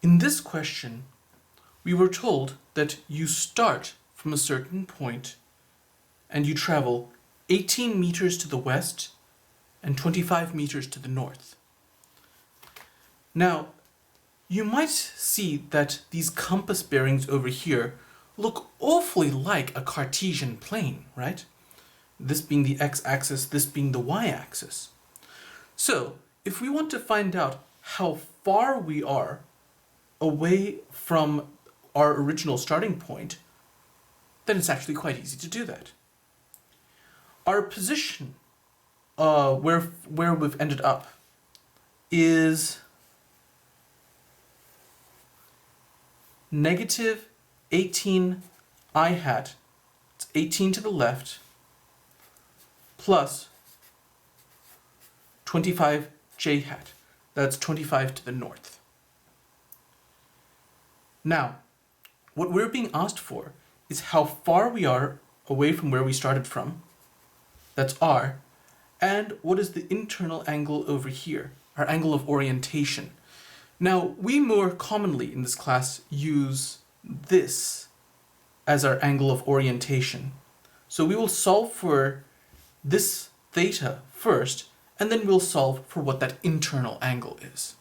In this question, we were told that you start from a certain point and you travel 18 meters to the west and 25 meters to the north. Now, you might see that these compass bearings over here look awfully like a Cartesian plane, right? This being the x-axis, this being the y-axis. So, if we want to find out how far we are away from our original starting point, then it's actually quite easy to do that. Our position, where we've ended up, is negative 18 I hat, it's 18 to the left, plus 25 j hat, that's 25 to the north. Now, what we're being asked for is how far we are away from where we started from, that's r, and what is the internal angle over here, our angle of orientation. Now, we more commonly in this class use this as our angle of orientation. So we will solve for this theta first, and then we'll solve for what that internal angle is.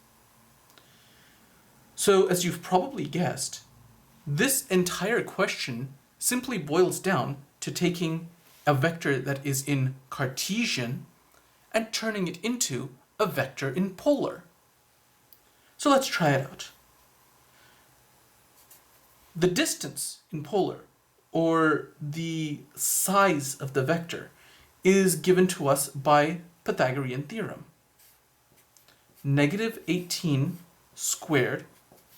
So, as you've probably guessed, this entire question simply boils down to taking a vector that is in Cartesian and turning it into a vector in polar. So let's try it out. The distance in polar, or the size of the vector, is given to us by Pythagorean theorem. Negative 18 squared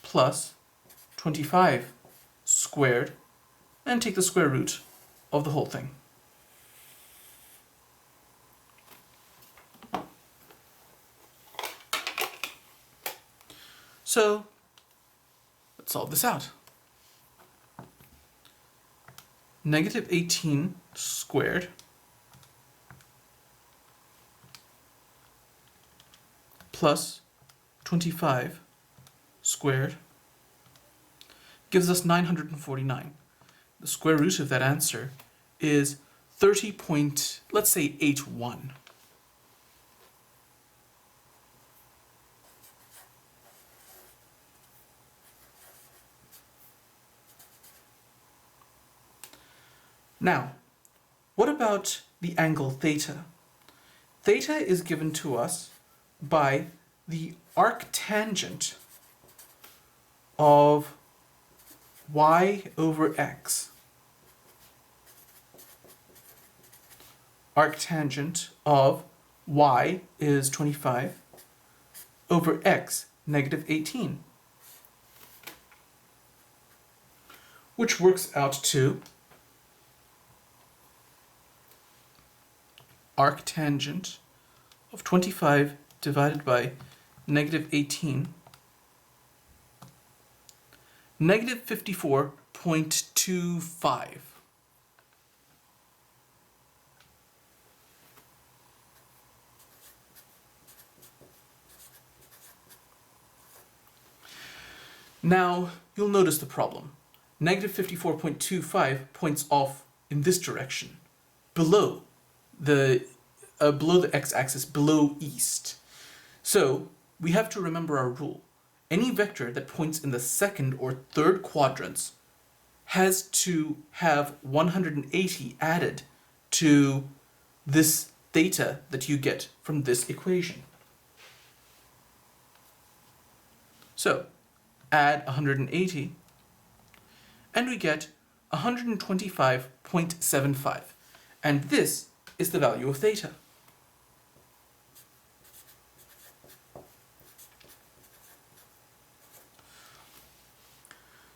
plus 25 squared, and take the square root of the whole thing. So, let's solve this out. Negative 18 squared plus 25 squared gives us 949. The square root of that answer is 30.81. Now, what about the angle theta? Theta is given to us by the arctangent of y over x. Arctangent of y is 25 over x, negative 18, which works out to arctangent of 25 divided by negative 18, negative 54.25. Now, you'll notice the problem. Negative 54.25 points off in this direction, below the x-axis, below east. So we have to remember our rule. Any vector that points in the second or third quadrants has to have 180 added to this theta that you get from this equation. So add 180 and we get 125.75, and this is the value of theta.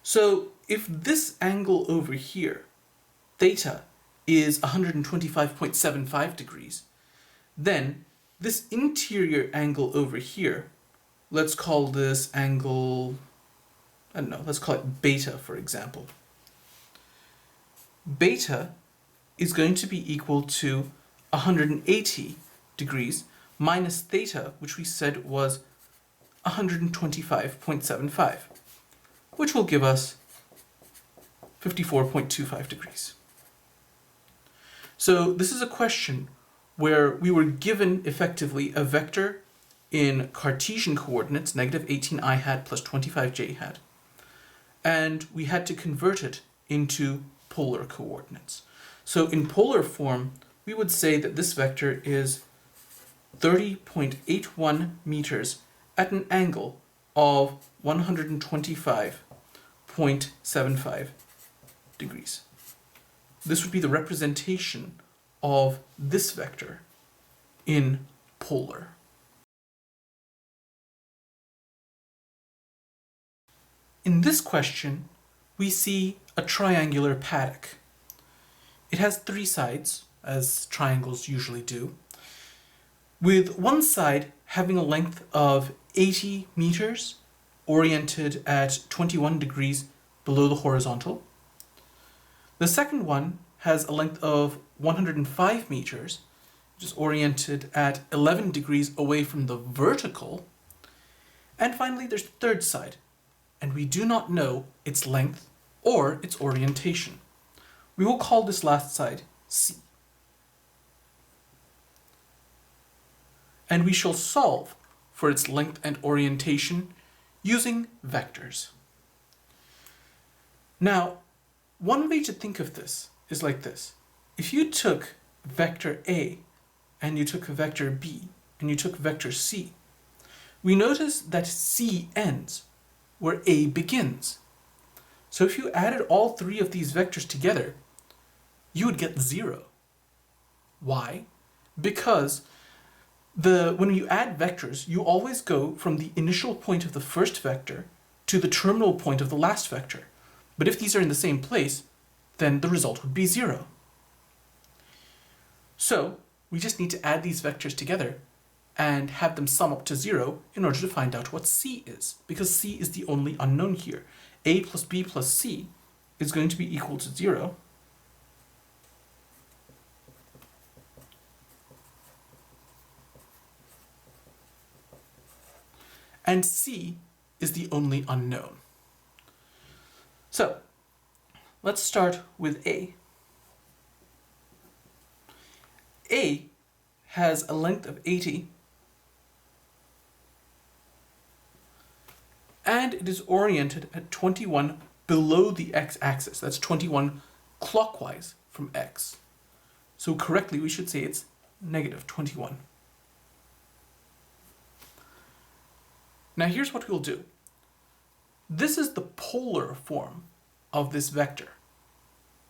So if this angle over here, theta, is 125.75 degrees, then this interior angle over here, let's call this angle, I don't know, let's call it beta, for example. Beta is going to be equal to 180 degrees minus theta, which we said was 125.75, which will give us 54.25 degrees. So this is a question where we were given effectively a vector in Cartesian coordinates, negative 18i hat plus 25j hat, and we had to convert it into polar coordinates. So in polar form, we would say that this vector is 30.81 meters at an angle of 125.75 degrees. This would be the representation of this vector in polar. In this question, we see a triangular paddock. It has three sides, as triangles usually do, with one side having a length of 80 meters, oriented at 21 degrees below the horizontal. The second one has a length of 105 meters, which is oriented at 11 degrees away from the vertical. And finally, there's the third side, and we do not know its length or its orientation. We will call this last side C. And we shall solve for its length and orientation using vectors. Now, one way to think of this is like this. If you took vector A and you took vector B and you took vector C, we notice that C ends where A begins. So if you added all three of these vectors together, you would get 0. Why? Because when you add vectors, you always go from the initial point of the first vector to the terminal point of the last vector. But if these are in the same place, then the result would be 0. So we just need to add these vectors together and have them sum up to 0 in order to find out what C is, because C is the only unknown here. A plus B plus C is going to be equal to 0. And C is the only unknown. So let's start with A. A has a length of 80 and it is oriented at 21 below the x-axis. That's 21 clockwise from x. So correctly we should say it's negative 21. Now here's what we'll do. This is the polar form of this vector.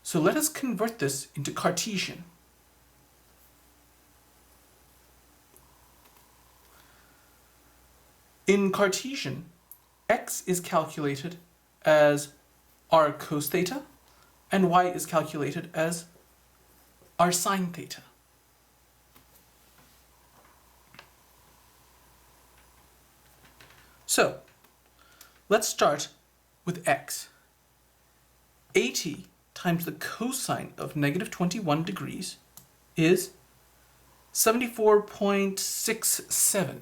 So let us convert this into Cartesian. In Cartesian, x is calculated as r cos theta, and y is calculated as r sine theta. So, let's start with x. 80 times the cosine of negative 21 degrees is 74.67.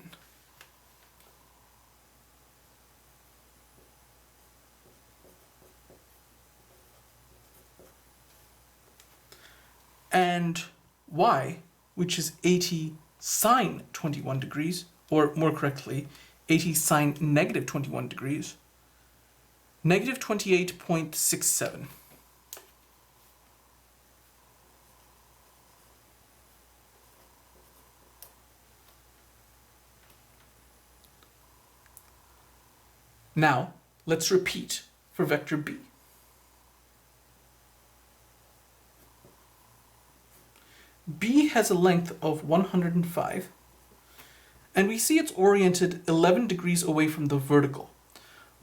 And y, which is 80 sine 21 degrees, or more correctly, 80 sine negative 21 degrees, negative 28.67. Now, let's repeat for vector B. B has a length of 105, and we see it's oriented 11 degrees away from the vertical.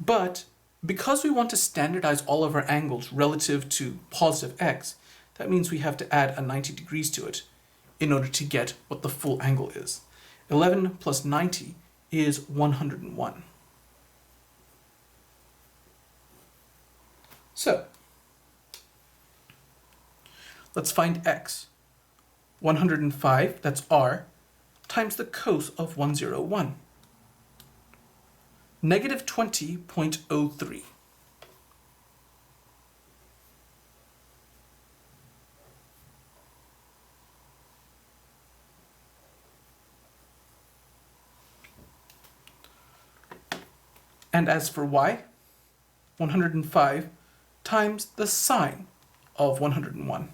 But because we want to standardize all of our angles relative to positive x, that means we have to add a 90 degrees to it in order to get what the full angle is. 11 plus 90 is 101. So, let's find x. 105, that's r, times the cos of 101. negative 20.03. And as for y, 105 times the sine of 101,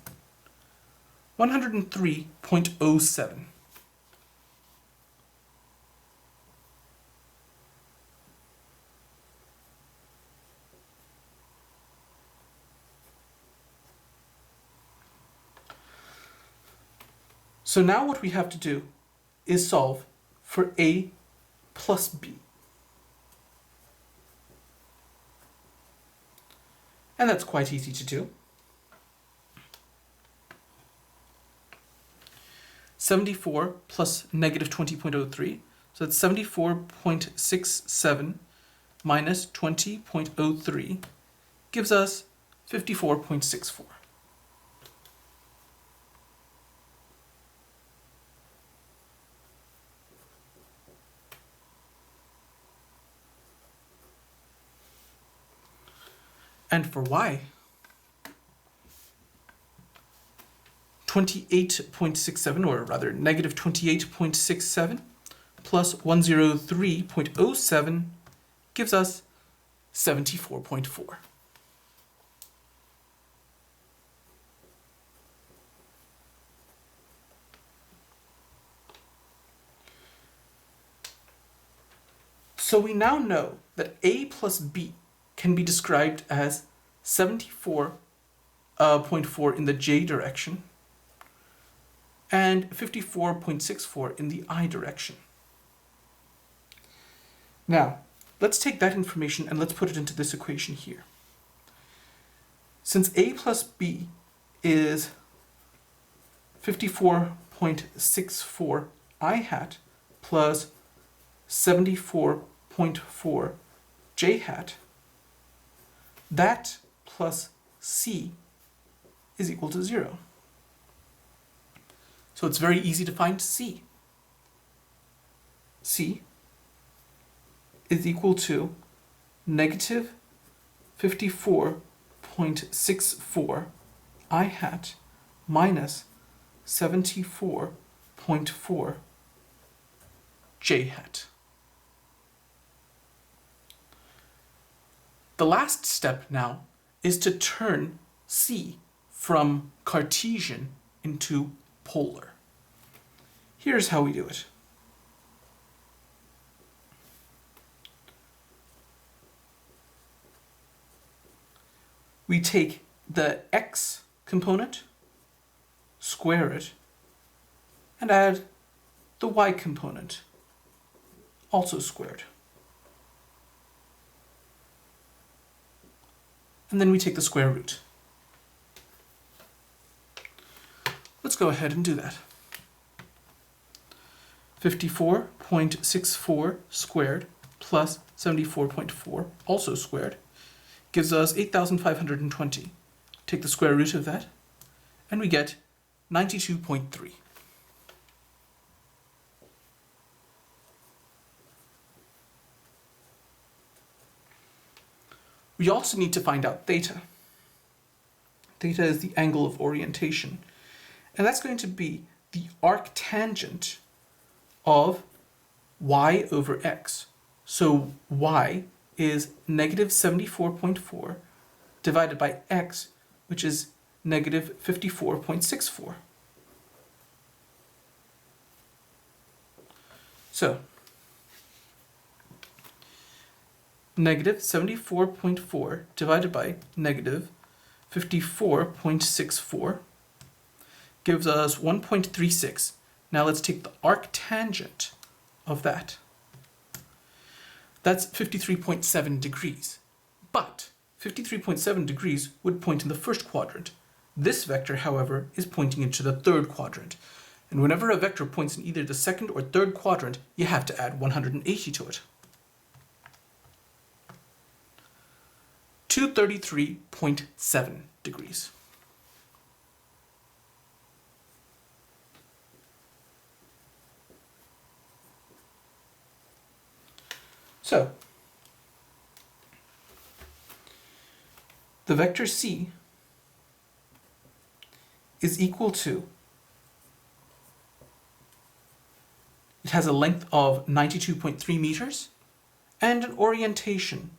103.07. So now what we have to do is solve for a plus b. And that's quite easy to do. 74 plus negative 20.03, so that's 74.67 minus 20.03 gives us 54.64. And for y, 28.67, or rather negative 28.67 plus 103.07 gives us 74.4. So we now know that a plus b can be described as 74.4 in the j direction and 54.64 in the I direction. Now, let's take that information and let's put it into this equation here. Since a plus b is 54.64 I hat plus 74.4 j hat, that plus c is equal to 0. So it's very easy to find c. C is equal to negative 54.64 I hat minus 74.4 j hat. The last step now is to turn c from Cartesian into polar. Here's how we do it. We take the x component, square it, and add the y component, also squared. And then we take the square root. Let's go ahead and do that. 54.64 squared plus 74.4, also squared, gives us 8,520. Take the square root of that, and we get 92.3. We also need to find out theta. Theta is the angle of orientation, and that's going to be the arctangent of y over x. So y is negative 74.4 divided by x, which is negative 54.64. So negative 74.4 divided by negative 54.64 gives us 1.36. Now let's take the arctangent of that. That's 53.7 degrees. But 53.7 degrees would point in the first quadrant. This vector, however, is pointing into the third quadrant. And whenever a vector points in either the second or third quadrant, you have to add 180 to it. 233.7 degrees. So, vector c is equal to, it has a length of 92.3 meters and an orientation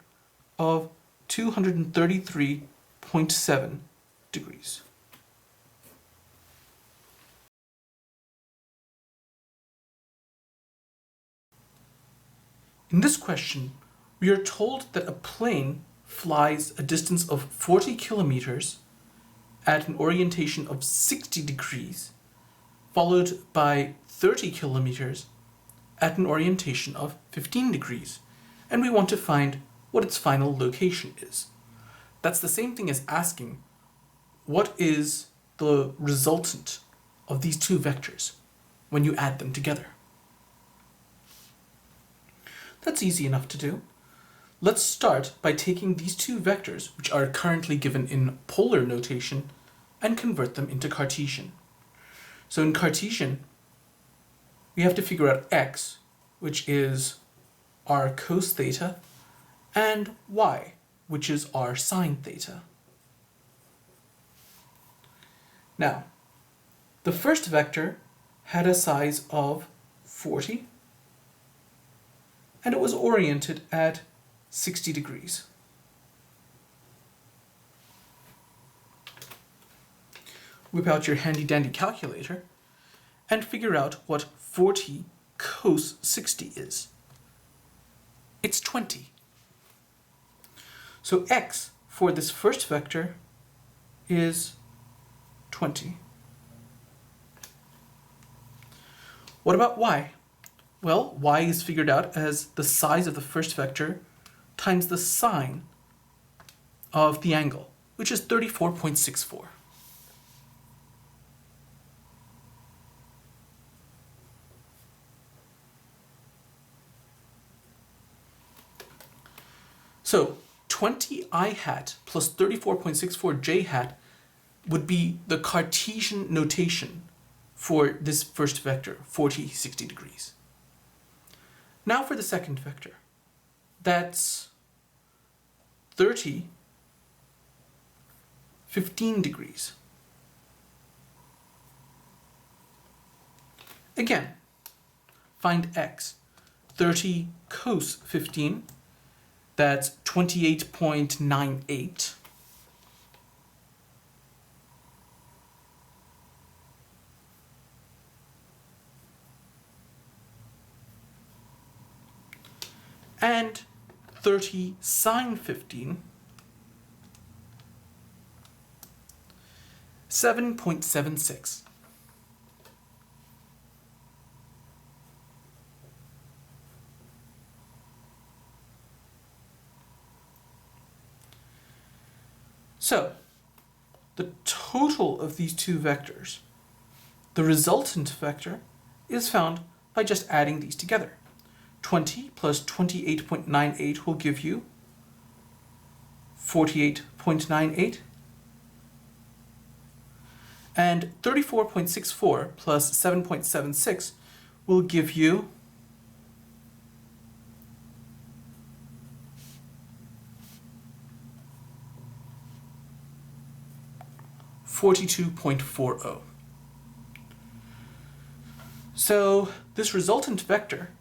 of 233.7 degrees. In this question, we are told that a plane flies a distance of 40 kilometers at an orientation of 60 degrees, followed by 30 kilometers at an orientation of 15 degrees, and we want to find what its final location is. That's the same thing as asking, what is the resultant of these two vectors when you add them together? That's easy enough to do. Let's start by taking these two vectors, which are currently given in polar notation, and convert them into Cartesian. So in Cartesian, we have to figure out x, which is r cos theta, and y, which is r sine theta. Now, the first vector had a size of 40, and it was oriented at 60 degrees. Whip out your handy-dandy calculator and figure out what 40 cos 60 is. It's 20. So x for this first vector is 20. What about y? Well, y is figured out as the size of the first vector times the sine of the angle, which is 34.64. So 20i hat plus 34.64 j hat would be the Cartesian notation for this first vector, 40, 60 degrees. Now for the second vector. That's 30, 15 degrees. Again, find x. 30 cos 15, that's 28.98. And 30 sine 15, 7.76. So, the total of these two vectors, the resultant vector, is found by just adding these together. 20 plus 28.98 will give you 48.98. And 34.64 plus 7.76 will give you 42.40. So this resultant vector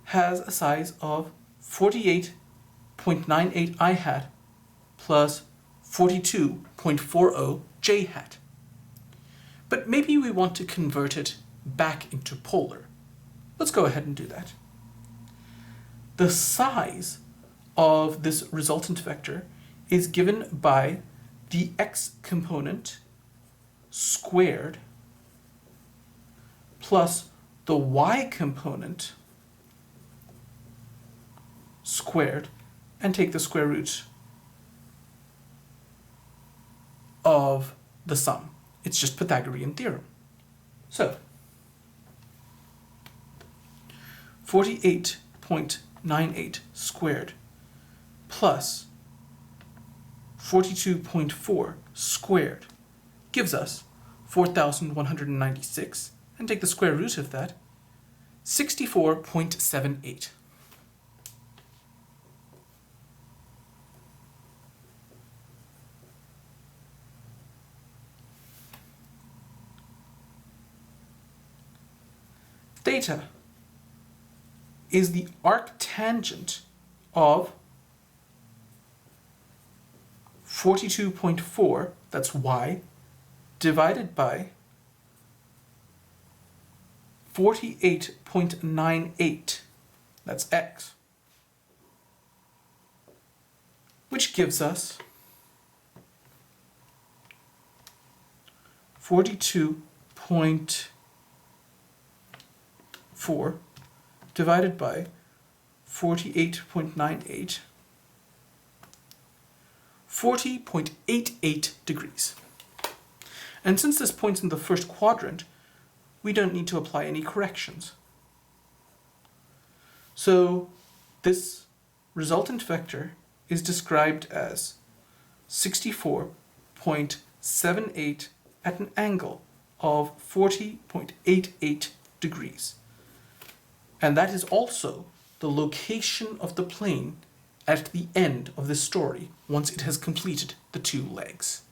has a size of 48.98 I hat plus 42.40 j hat. But maybe we want to convert it back into polar. Let's go ahead and do that. The size of this resultant vector is given by the x component squared plus the y component squared, and take the square root of the sum. It's just Pythagorean theorem. So 48.98 squared plus 42.4 squared gives us 4,196, and take the square root of that, 64.78. theta is the arctangent of 42.4, that's y, divided by 48.98, that's x, which gives us 42.4 divided by 48.98, 40.88 degrees. And since this point's in the first quadrant, we don't need to apply any corrections. So this resultant vector is described as 64.78 at an angle of 40.88 degrees. And that is also the location of the plane at the end of this story once it has completed the two legs.